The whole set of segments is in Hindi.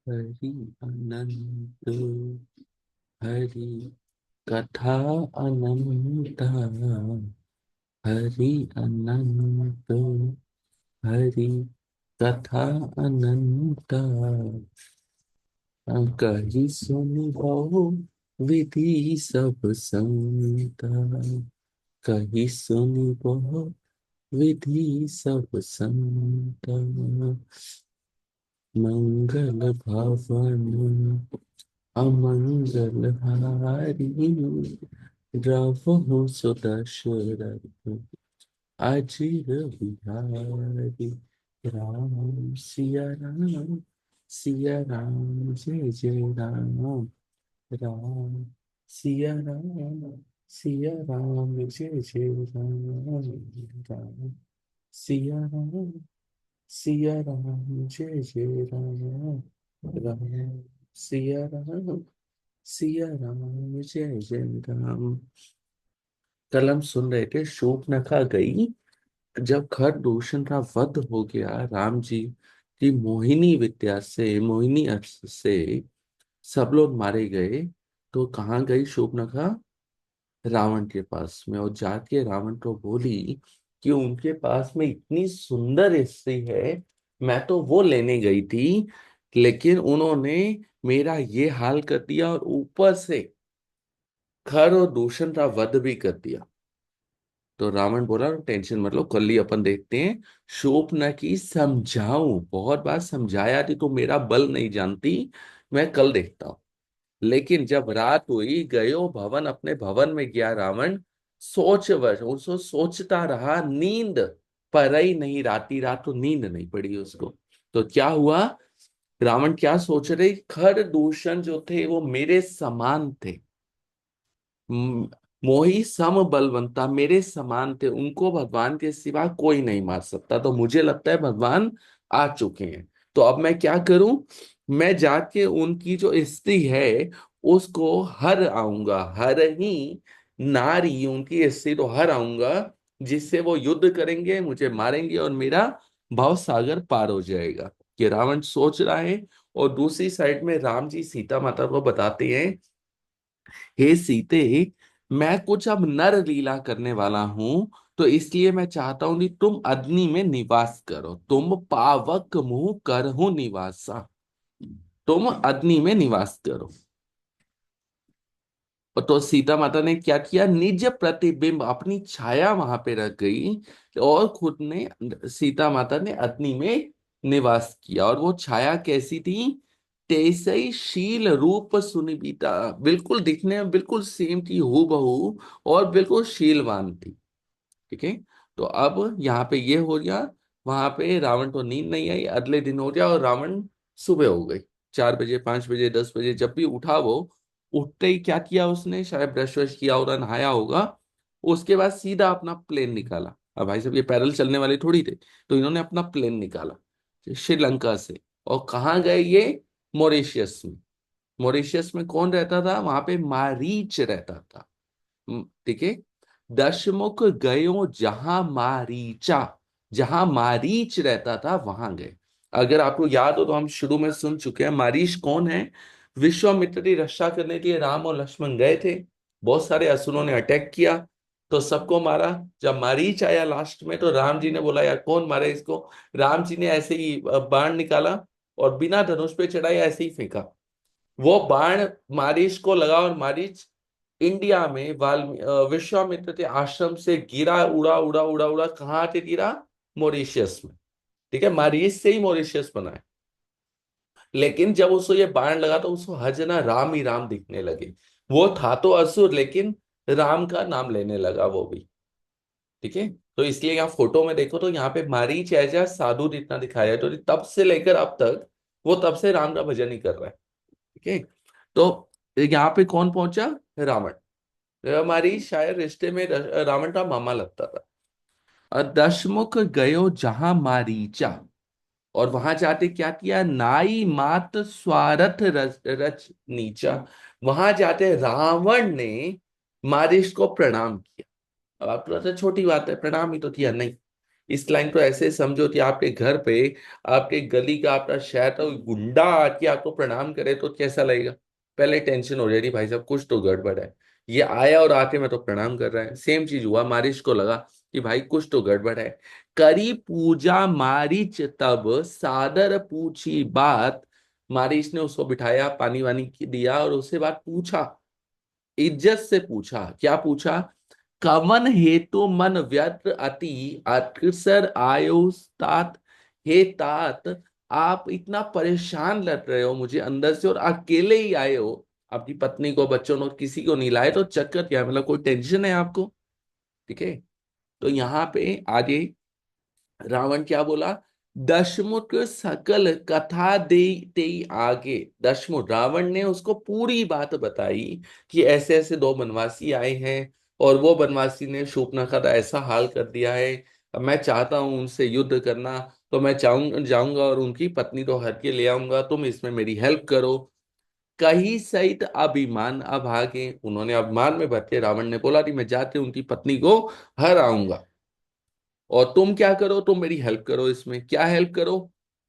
हरि अनंत, हरि कथा अनंता, हरि अनंत, हरि कथा अनंता। कही सुनि बहु विधि सब संता, कही सुनि बहु विधि सब संता। मंगल भवन अमंगल हारी, द्रवहु सुदशरथ अजीर बिहारी। राम सिया राम, सिया राम, जय जय राम। राम सिया राम, सिया राम, जय जय राम। राम सिया राम, सिया राम, जय जय राम। राम सिया राम, सिया राम, जय जय राम। कल हम सुन रहे थे शूर्पणखा गई, जब खरदूषण का वध हो गया, राम जी की मोहिनी विद्या से, मोहिनी अस्त्र से सब लोग मारे गए, तो कहाँ गई शूर्पणखा? रावण के पास में, और जाके रावण को बोली कि उनके पास में इतनी सुंदर स्त्री है, मैं तो वो लेने गई थी, लेकिन उन्होंने मेरा ये हाल कर दिया और ऊपर से खर और दूषण का वध भी कर दिया। तो रावण बोला टेंशन मत लो, कल ही अपन देखते हैं। शूर्पणखा समझाऊं, बहुत बार समझाया थी तो मेरा बल नहीं जानती, मैं कल देखता हूं। लेकिन जब रात हुई, गयो भवन, अपने भवन में गया रावण। सोच वश उसको सोचता रहा, नींद पर ही नहीं, राती रात तो नींद नहीं पड़ी उसको। तो क्या हुआ? रावण क्या सोच रहे, खर दूषण जो थे वो मेरे समान थे, म- मोही सम बलवंता, मेरे समान थे, उनको भगवान के सिवा कोई नहीं मार सकता। तो मुझे लगता है भगवान आ चुके हैं। तो अब मैं क्या करूं? मैं जाके उनकी जो स्त्री है उसको हर आऊंगा, हर ही नारी, उनकी स्त्री तो हर आऊंगा, जिससे वो युद्ध करेंगे, मुझे मारेंगे और मेरा भव सागर पार हो जाएगा। ये रावण सोच रहा है। और दूसरी साइड में राम जी सीता माता को बताते हैं, हे सीते, मैं कुछ अब नर लीला करने वाला हूं, तो इसलिए मैं चाहता हूं कि तुम अग्नि में निवास करो। तुम पावक मुंह करहु निवासा, तुम अग्नि में निवास करो। और तो सीता माता ने क्या किया, निज प्रतिबिंब, अपनी छाया वहां पे रख गई, और खुद ने, सीता माता ने अग्नि में निवास किया। और वो छाया कैसी थी? तेसई शील रूप सुनिबिता, बिल्कुल दिखने में बिल्कुल सेम थी, हूबहू, और बिल्कुल शीलवान थी। ठीक है। तो अब यहाँ पे ये हो गया, वहां पे रावण को नींद नहीं आई, अगले दिन हो गया और रावण, सुबह हो गई, 4 बजे, 5 बजे, 10 बजे, जब भी उठा वो, उठते ही क्या किया उसने, शायद ब्रश वश किया होगा, नहाया होगा। उसके बाद सीधा अपना प्लेन निकाला। अब भाई साहब ये पैदल चलने वाले थोड़ी थे, तो इन्होंने अपना प्लेन निकाला श्रीलंका से। और कहाँ गए ये? मॉरिशियस में। मॉरिशियस में कौन रहता था? वहां पे मारीच रहता था। ठीक है। दशमुख गयो जहां मारीचा, जहां मारीच रहता था वहां गए। अगर आपको याद हो तो हम शुरू में सुन चुके हैं, मारीच कौन है? विश्वामित्र की रक्षा करने के लिए राम और लक्ष्मण गए थे, बहुत सारे असुरों ने अटैक किया, तो सबको मारा। जब मारीच आया लास्ट में, तो राम जी ने बोला यार कौन मारे इसको। राम जी ने ऐसे ही बाण निकाला, और बिना धनुष पे चढ़ाए ऐसे ही फेंका। वो बाण मारीच को लगा, और मारीच इंडिया में विश्वामित्र के आश्रम से गिरा, उड़ा उड़ा उड़ा उड़ा, कहाँ से गिरा? मॉरिशियस में। ठीक है, मारीच से ही मॉरिशियस बना है। लेकिन जब उसको ये बाण लगा तो उसको हर जना राम ही राम दिखने लगे। वो था तो असुर, लेकिन राम का नाम लेने लगा वो भी। ठीक है। तो इसलिए यहाँ फोटो में देखो तो यहाँ पे मारीच ऐसा साधु जितना दिखाया है, तो तब से लेकर अब तक वो तब से राम का भजन ही कर रहा है। ठीक है। तो यहाँ पे कौन पहुंचा? रावण। हमारी शायद रिश्ते में रावण का मामा लगता था। और दशमुख गयो जहां मारीचा, और वहां जाते क्या किया, नाई मात स्वारथ रच रच नीचा, वहां जाते रावण ने मारिश को प्रणाम किया। अब आप थोड़ा सा छोटी बात है, प्रणाम ही तो किया नहीं। इस लाइन को ऐसे समझो कि आपके घर पे, आपके गली का, आपका शहर का कोई गुंडा आके आपको प्रणाम करे तो कैसा लगेगा? पहले टेंशन हो जाएगी, भाई साहब कुछ तो गड़बड़ है। ये आया और आके मैं तो प्रणाम कर रहा है। सेम चीज हुआ, मारिच को लगा कि भाई कुछ तो गड़बड़ है। करी पूजा मारिच तब, सादर पूछी बात। मारिच ने उसको बिठाया, पानी वानी दिया और उससे बात पूछा, इज्जत से पूछा। क्या पूछा? कवन हेतु मन व्यत्र अति अक्सर आयो तात। हे तात, आप इतना परेशान लग रहे हो मुझे अंदर से और अकेले ही आए हो, आपकी पत्नी को, बच्चों को, किसी को नहीं लाए, तो चक्कर क्या है? मतलब कोई टेंशन है आपको? ठीक है। तो यहाँ पे आगे रावण क्या बोला? दशमुख सकल कथा दे ते आगे। दशमुख रावण ने उसको पूरी बात बताई कि ऐसे ऐसे दो बनवासी आए हैं और वो बनवासी ने शूर्पणखा का ऐसा हाल कर दिया है। अब मैं चाहता हूं उनसे युद्ध करना, तो मैं जाऊंगा और उनकी पत्नी तो हर के ले आऊंगा, तुम इसमें मेरी हेल्प करो। कही सहित अभिमान अभागे। उन्होंने अभिमान में भर के रावण ने बोला कि मैं जाके उनकी पत्नी को हर आऊंगा, और तुम क्या करो, तुम मेरी हेल्प करो। इसमें क्या हेल्प करो?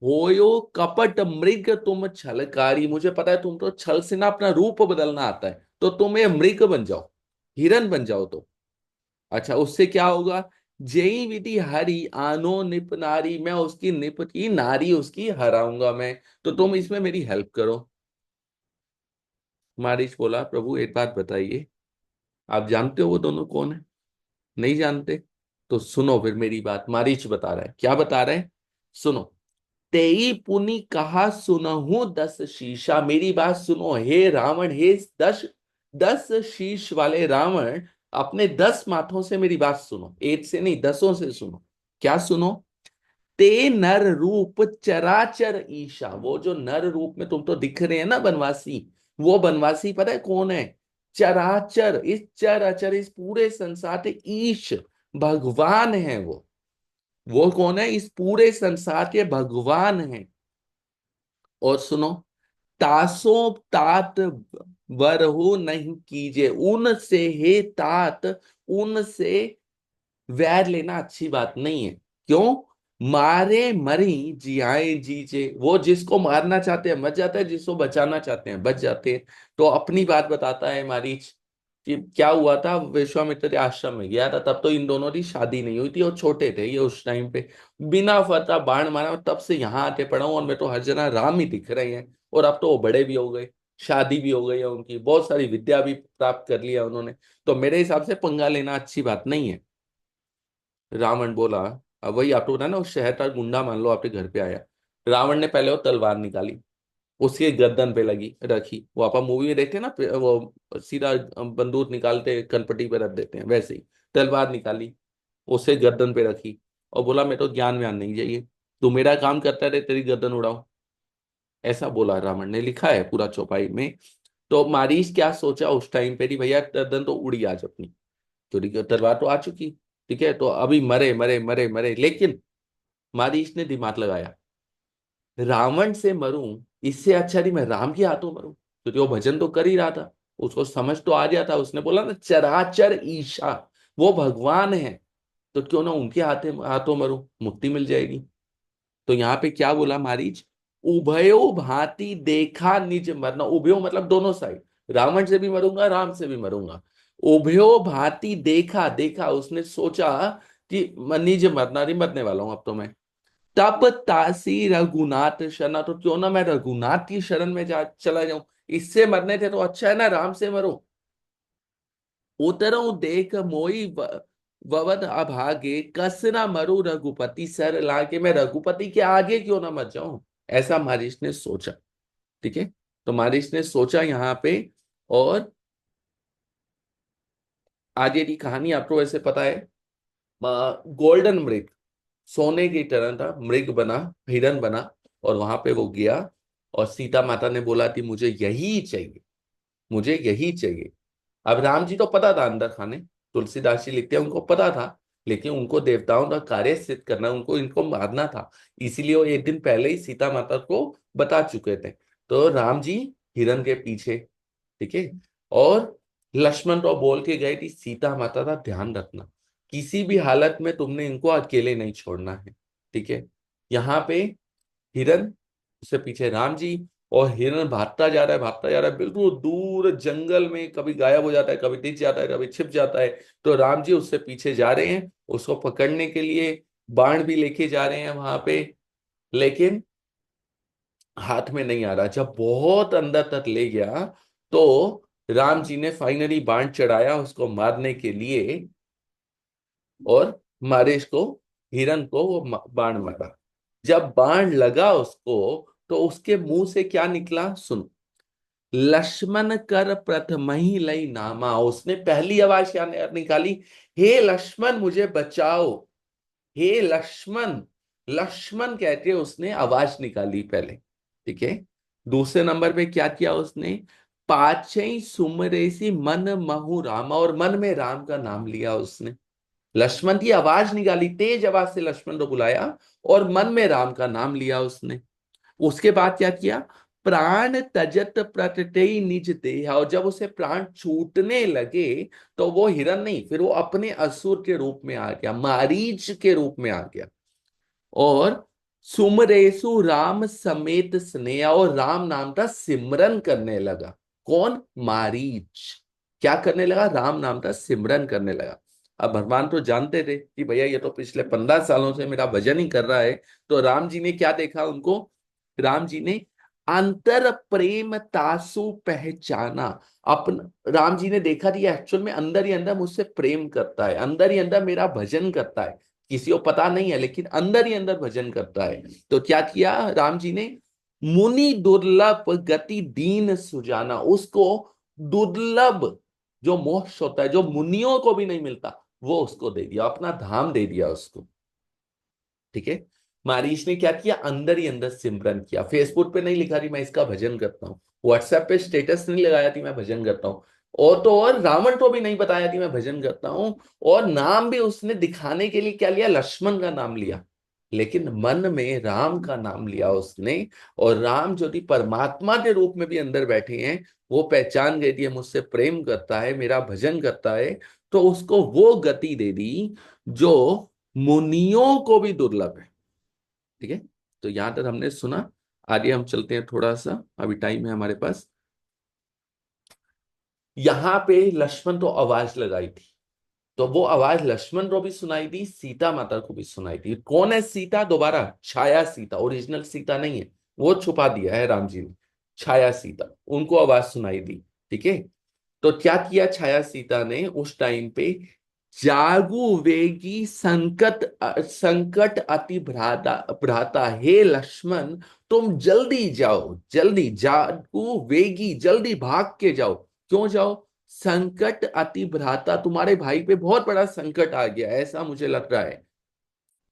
होयो कपट मृग तुम छलकारी। मुझे पता है तुम तो छल से ना अपना रूप बदलना आता है, तो तुम ये मृग बन जाओ, हिरन बन जाओ तो। अच्छा, उससे क्या होगा? जय विधि हरि आनो निप नारी। मैं उसकी निप की नारी उसकी हराऊंगा मैं, तो तुम इसमें मेरी हेल्प करो। मारीच बोला, प्रभु एक बात बताइए, आप जानते हो वो दोनों कौन है? नहीं जानते? तो सुनो फिर मेरी बात। मारीच बता रहा है, क्या बता रहा है? सुनो। तेई पुनि कहा सुनहु दस शीशा। मेरी बात सुनो हे रावण, हे दस दस शीश वाले रावण, अपने 10 माथों से मेरी बात सुनो, एक से नहीं 10 से सुनो। क्या सुनो? ते नर रूप चराचर ईशा। वो जो नर रूप में तुम तो दिख रहे हैं ना बनवासी, वो बनवासी पता है कौन है? चराचर, इस चराचर, इस पूरे संसार के ईश, भगवान है वो। वो कौन है? इस पूरे संसार के भगवान हैं। और सुनो, तासो तात वरहु नहीं कीजिए। उनसे हे तात, उनसे वैर लेना अच्छी बात नहीं है। क्यों? मारे मरी जियाए जीजे। वो जिसको मारना चाहते हैं मर जाता है, जिसको बचाना चाहते हैं बच जाते हैं। तो अपनी बात बताता है मारीच कि क्या हुआ था। विश्वामित्र के आश्रम में गया था, तब तो इन दोनों की शादी नहीं हुई थी और छोटे थे ये उस टाइम पे। बिना फटा बाण मारा, और तब से यहाँ आके पड़ा हूं और मैं तो हर जगह राम ही दिख रहे हैं। और अब तो वो बड़े भी हो गए, शादी भी हो गई है उनकी, बहुत सारी विद्या भी प्राप्त कर लिया उन्होंने। तो मेरे हिसाब से पंगा लेना अच्छी बात नहीं है। रावण बोला, अब वही आपको बताया ना, उस शहर का गुंडा मान लो आपके घर पे आया। रावण ने पहले वो तलवार निकाली, उसके गर्दन पे लगी रखी। वो आप मूवी में देखते हैं ना, वो सीधा बंदूक निकालते कनपट्टी पे रख देते हैं, वैसे ही तलवार निकाली, उसे गर्दन पे रखी और बोला मैं तो ज्ञान व्यान नहीं चाहिए, तू मेरा काम करता रहे, तेरी गर्दन उड़ाऊं। ऐसा बोला रावण ने, लिखा है पूरा चौपाई में। तो मारीच क्या सोचा उस टाइम पे कि भैया गर्दन तो उड़ी आज अपनी, तो तलवार तो आ चुकी, ठीक है, तो अभी मरे मरे मरे मरे। लेकिन मारीच ने दिमाग लगाया, रावण से मरूं इससे अच्छा नहीं मैं राम के हाथों मरूं, क्योंकि वो भजन तो कर ही रहा था, उसको समझ तो आ गया था। उसने बोला ना चराचर ईशा, वो भगवान है, तो क्यों ना उनके हाथे हाथों मरूं, मुक्ति मिल जाएगी। तो यहाँ पे क्या बोला मारीच? उभयो भांति देखा निज मरना। उभयो मतलब दोनों साइड, रावण से भी मरूंगा, राम से भी मरूंगा। उभयो भांति देखा, देखा उसने सोचा कि निज मरना, नहीं मरने वाला हूं अब तो मैं। तब तासी रघुनाथ शरण, तो क्यों ना मैं रघुनाथ की शरण में जा चला जाऊं, इससे मरने थे तो अच्छा है ना राम से मरो। उतरो देख मोई ववद अभागे, कस ना मरु रघुपति सर लागे। मैं रघुपति के आगे क्यों ना मर जाऊं, ऐसा मारिच ने सोचा। ठीक है। तो मारिच ने सोचा यहाँ पे। और आगे की कहानी आपको वैसे पता है। गोल्डन मृग, सोने की तरह था, मृग बना, हिरन बना, और वहां पे वो गया। और सीता माता ने बोला कि मुझे यही चाहिए, मुझे यही चाहिए। अब राम जी तो पता था अंदर खाने, तुलसीदास जी लिखते हैं उनको पता था, लेकिन उनको देवताओं का कार्य सिद्ध करना, उनको इनको मारना था, इसीलिए वो एक दिन पहले ही सीता माता को बता चुके थे। तो राम जी हिरन के पीछे, ठीक है। और लक्ष्मण तो बोल के गए कि सीता माता का ध्यान रखना। किसी भी हालत में तुमने इनको अकेले नहीं छोड़ना है। ठीक है। यहाँ पे हिरन, उससे पीछे राम जी, और हिरन भागता जा रहा है बिल्कुल दूर जंगल में, कभी गायब हो जाता है, कभी दिख जाता है, कभी छिप जाता है। तो राम जी उससे पीछे जा रहे हैं उसको पकड़ने के लिए, बाण भी लेके जा रहे हैं वहां पे, लेकिन हाथ में नहीं आ रहा। जब बहुत अंदर तक ले गया तो राम जी ने फाइनली बाण चढ़ाया उसको मारने के लिए, और मारे इसको, हिरन को वो बाण मारा। जब बाण लगा उसको, तो उसके मुंह से क्या निकला सुन, लक्ष्मण कर प्रथम ही लई नामा। उसने पहली आवाज क्या निकाली, हे लक्ष्मण मुझे बचाओ, हे लक्ष्मण। लक्ष्मण कहते उसने आवाज निकाली पहले। ठीक है। दूसरे नंबर पे क्या किया उसने, पाचई सुमरेसी मन महु रामा, और मन में राम का नाम लिया उसने। लक्ष्मण की आवाज निकाली, तेज आवाज से लक्ष्मण को बुलाया, और मन में राम का नाम लिया उसने। उसके बाद क्या किया, प्राण तजत प्रत्यय निज देह, और जब उसे प्राण छूटने लगे तो वो हिरन नहीं, फिर वो अपने असुर के रूप में आ गया, मारीच के रूप में आ गया। और सुमरेसु राम समेत स्नेह, और राम नाम का सिमरन करने लगा। कौन, मारीच। क्या करने लगा, राम नाम का सिमरन करने लगा। अब भगवान तो जानते थे कि भैया ये तो पिछले 15 सालों से मेरा भजन ही कर रहा है। तो राम जी ने क्या देखा उनको, राम जी ने अंतर प्रेम तासु पहचाना। अपन राम जी ने देखा कि एक्चुअल में अंदर ही अंदर मुझसे प्रेम करता है, अंदर ही अंदर मेरा भजन करता है। किसी को पता नहीं है लेकिन अंदर ही अंदर भजन करता है। तो क्या किया राम जी ने, मुनि दुर्लभ गति दीन सुजाना, उसको दुर्लभ जो मोक्ष होता है, जो मुनियों को भी नहीं मिलता, वो उसको दे दिया, अपना धाम दे दिया उसको। ठीक है। मारीश ने क्या किया, अंदर ही अंदर सिमरन किया। फेसबुक पे नहीं लिखा थी मैं इसका भजन करता हूँ, व्हाट्सएप पे स्टेटस नहीं लगाया थी मैं भजन करता हूँ, और तो और रावण को भी नहीं बताया थी मैं भजन करता हूँ। और नाम भी उसने दिखाने के लिए क्या लिया, लक्ष्मण का नाम लिया, लेकिन मन में राम का नाम लिया उसने। और राम जो थी परमात्मा के रूप में भी अंदर बैठे हैं, वो पहचान गई थी मुझसे प्रेम करता है, मेरा भजन करता है। तो उसको वो गति दे दी जो मुनियों को भी दुर्लभ है। ठीक है। तो यहां तक हमने सुना। आगे हम चलते हैं थोड़ा सा, अभी टाइम है हमारे पास। यहां पे लक्ष्मण तो आवाज लगाई थी, तो वो आवाज लक्ष्मण को भी सुनाई दी, सीता माता को भी सुनाई दी। कौन है सीता, दोबारा छाया सीता, ओरिजिनल सीता नहीं है, वो छुपा दिया है राम जी ने। छाया सीता, उनको आवाज सुनाई दी। ठीक है। तो क्या किया छाया सीता ने उस टाइम पे, जागु वेगी संकट संकट अति भ्राता भ्राता, हे लक्ष्मण तुम जल्दी जाओ, जल्दी जागु वेगी, जल्दी भाग के जाओ। क्यों जाओ, संकट अति भ्राता, तुम्हारे भाई पे बहुत बड़ा संकट आ गया ऐसा मुझे लग रहा है।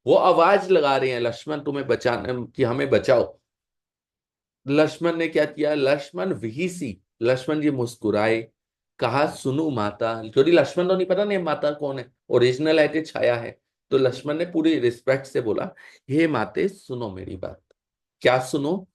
वो आवाज लगा रहे हैं लक्ष्मण तुम्हें बचाना, कि हमें बचाओ। लक्ष्मण ने क्या किया, लक्ष्मण विहिसी, लक्ष्मण जी मुस्कुराए, कहा सुनो माता। क्योंकि लक्ष्मण तो नहीं पता नहीं माता कौन है, ओरिजिनल है कि छाया है। तो लक्ष्मण ने पूरी रिस्पेक्ट से बोला, हे माते सुनो मेरी बात। क्या सुनो,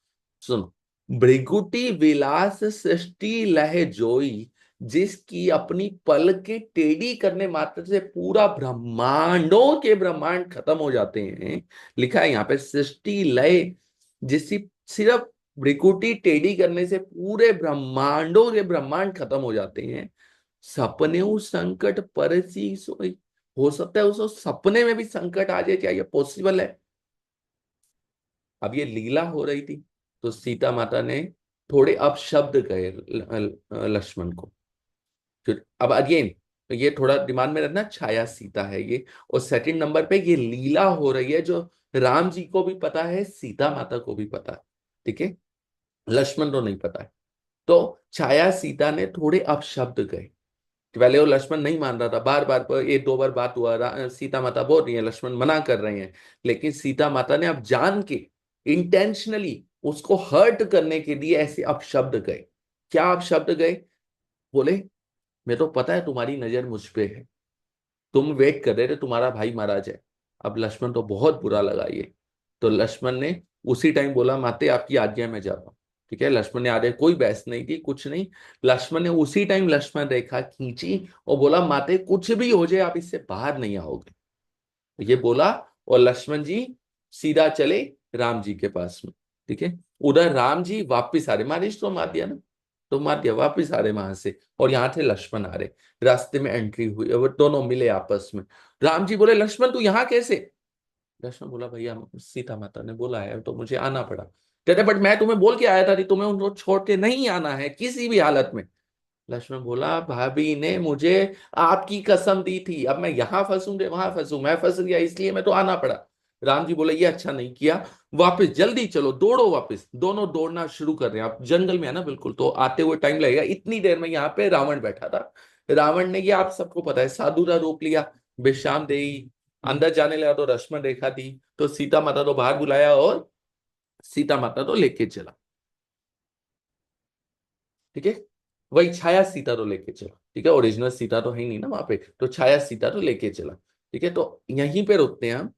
सुनो, भृगुटी विलास सृष्टि लह जोई, जिसकी अपनी पल के टेढ़ी करने मात्र से पूरा ब्रह्मांडों के ब्रह्मांड खत्म हो जाते हैं। लिखा है यहाँ पे सृष्टि लय, जिसकी सिर्फ भ्रिकुटी टेढ़ी करने से पूरे ब्रह्मांडों के ब्रह्मांड खत्म हो जाते हैं। सपने संकट परसी सोई, हो सकता है उसको सपने में भी संकट आ जाए, क्या ये पॉसिबल है। अब ये लीला हो रही थी, तो सीता माता ने थोड़े अपशब्द कहे लक्ष्मण को। फिर अब अगेन, तो ये थोड़ा दिमाग में रखना, छाया सीता है ये। और सेकंड नंबर पे ये लीला हो रही है जो राम जी को भी पता है, सीता माता को भी पता है। ठीक है। लक्ष्मण को नहीं पता है। तो छाया सीता ने थोड़े अपशब्द कहे। पहले वो लक्ष्मण नहीं मान रहा था, बार बार पर एक दो बार बात हुआ, सीता माता बोल रही है, लक्ष्मण मना कर रहे हैं। लेकिन सीता माता ने अब जान के, इंटेंशनली उसको हर्ट करने के लिए ऐसे अपशब्द गए। क्या अपशब्द गए, बोले मैं तो पता है तुम्हारी नजर मुझ पे है, तुम वेट कर रहे थे तुम्हारा भाई मारा जाए। अब लक्ष्मण तो बहुत बुरा लगा ये। तो लक्ष्मण ने उसी टाइम बोला, माते आपकी आज्ञा में जाता हूं। ठीक है, लक्ष्मण ने आगे कोई बहस नहीं की, कुछ नहीं। लक्ष्मण ने उसी टाइम लक्ष्मण रेखा खींची और बोला माते कुछ भी हो जाए आप इससे बाहर नहीं आओगे, ये बोला। और लक्ष्मण जी सीधा चले राम जी के पास में। ठीक है, उधर राम जी वापिस आ रहे, मारिश तो मार दिया ना, तो मार दिया, वापिस आ रहे वहां से। और यहाँ थे लक्ष्मण आ रहे, रास्ते में एंट्री हुई, वो दोनों मिले आपस में। राम जी बोले लक्ष्मण तू यहाँ कैसे? लक्ष्मण बोला भैया सीता माता ने बोला है तो मुझे आना पड़ा। कहते बट मैं तुम्हें बोल के आया था कि तुम्हें उनको छोड़ के नहीं आना है किसी भी हालत में। लक्ष्मण बोला भाभी ने मुझे आपकी कसम दी थी, अब मैं यहां फंसूंगे वहां फंसू, मैं फंस गया इसलिए मैं तो आना पड़ा। राम जी बोले ये अच्छा नहीं किया, वापस जल्दी चलो, दौड़ो वापस। दोनों दौड़ना शुरू कर रहे हैं, आप जंगल में है ना बिल्कुल, तो आते हुए टाइम लगेगा। इतनी देर में यहाँ पे रावण बैठा था। रावण ने, ये आप सबको पता है, साधुरा रोक लिया, विश्राम दे, अंदर जाने लगा तो लक्ष्मण रेखा दी, तो सीता माता तो बाहर बुलाया और सीता माता तो लेके चला। ठीक है, वही छाया सीता तो लेके चला। ठीक है, ओरिजिनल सीता तो है ही नहीं ना वहां पे, तो छाया सीता तो लेके चला। ठीक है, तो यहीं पे रुकते हैं हम।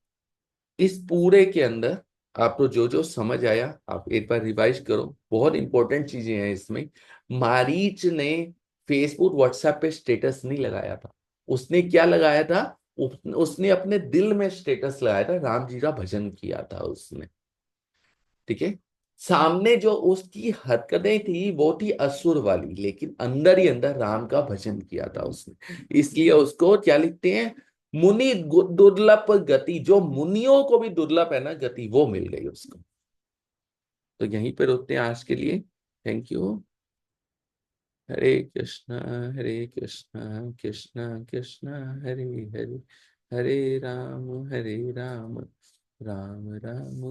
इस पूरे के अंदर आपको जो जो समझ आया आप एक बार रिवाइज करो, बहुत इंपॉर्टेंट चीजें हैं इसमें। मारीच ने फेसबुक व्हाट्सएप पे स्टेटस नहीं लगाया था, उसने क्या लगाया था, उसने अपने दिल में स्टेटस लगाया था, राम जी का भजन किया था उसने। ठीक है, सामने जो उसकी हरकतें थी वो थी असुर वाली, लेकिन अंदर ही अंदर राम का भजन किया था उसने, इसलिए उसको क्या लिखते हैं, मुनि दुर्लभ गति, जो मुनियों को भी दुर्लभ है ना गति, वो मिल गई उसको। तो यहीं पे रुकते हैं आज के लिए। Thank you. Hare Krishna, Hare Krishna, Krishna Krishna Hare Hare, Hare Ram, Ram Ram.